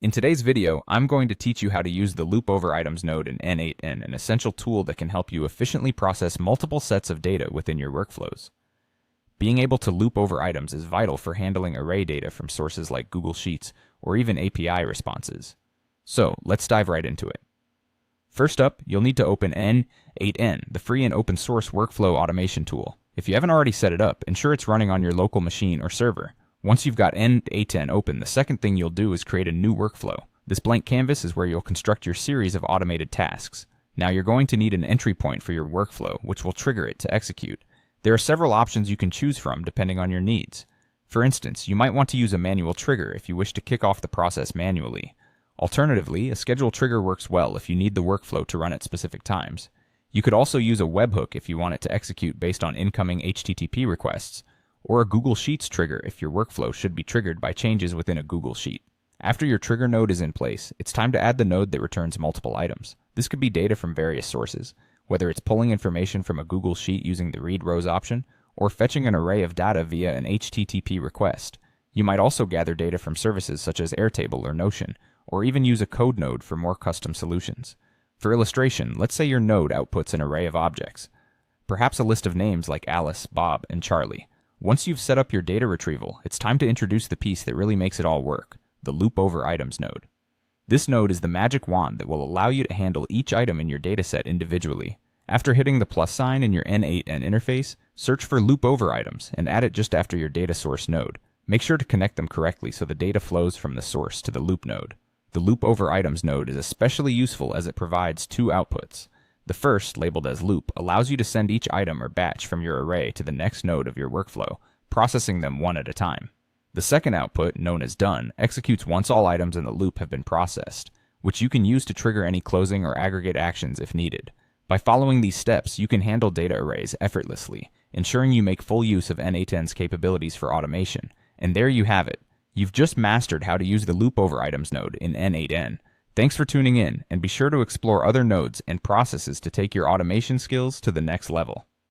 In today's video, I'm going to teach you how to use the loop over items node in n8n, an essential tool that can help you efficiently process multiple sets of data within your workflows. Being able to loop over items is vital for handling array data from sources like Google Sheets or even API responses. So, let's dive right into it. First up, you'll need to open n8n, the free and open source workflow automation tool. If you haven't already set it up, ensure it's running on your local machine or server. Once you've got n8n open, the second thing you'll do is create a new workflow. This blank canvas is where you'll construct your series of automated tasks. Now you're going to need an entry point for your workflow, which will trigger it to execute. There are several options you can choose from depending on your needs. For instance, you might want to use a manual trigger if you wish to kick off the process manually. Alternatively, a schedule trigger works well if you need the workflow to run at specific times. You could also use a webhook if you want it to execute based on incoming HTTP requests, or a Google Sheets trigger if your workflow should be triggered by changes within a Google Sheet. After your trigger node is in place, it's time to add the node that returns multiple items. This could be data from various sources, whether it's pulling information from a Google Sheet using the read rows option, or fetching an array of data via an HTTP request. You might also gather data from services such as Airtable or Notion, or even use a code node for more custom solutions. For illustration, let's say your node outputs an array of objects, perhaps a list of names like Alice, Bob, and Charlie. Once you've set up your data retrieval, it's time to introduce the piece that really makes it all work, the loop over items node. This node is the magic wand that will allow you to handle each item in your dataset individually. After hitting the plus sign in your n8n interface, search for loop over items and add it just after your data source node. Make sure to connect them correctly so the data flows from the source to the loop node. The loop over items node is especially useful as it provides two outputs. The first, labeled as loop, allows you to send each item or batch from your array to the next node of your workflow, processing them one at a time. The second output, known as done, executes once all items in the loop have been processed, which you can use to trigger any closing or aggregate actions if needed. By following these steps, you can handle data arrays effortlessly, ensuring you make full use of n8n's capabilities for automation. And there you have it. You've just mastered how to use the loop over items node in n8n. Thanks for tuning in, and be sure to explore other nodes and processes to take your automation skills to the next level.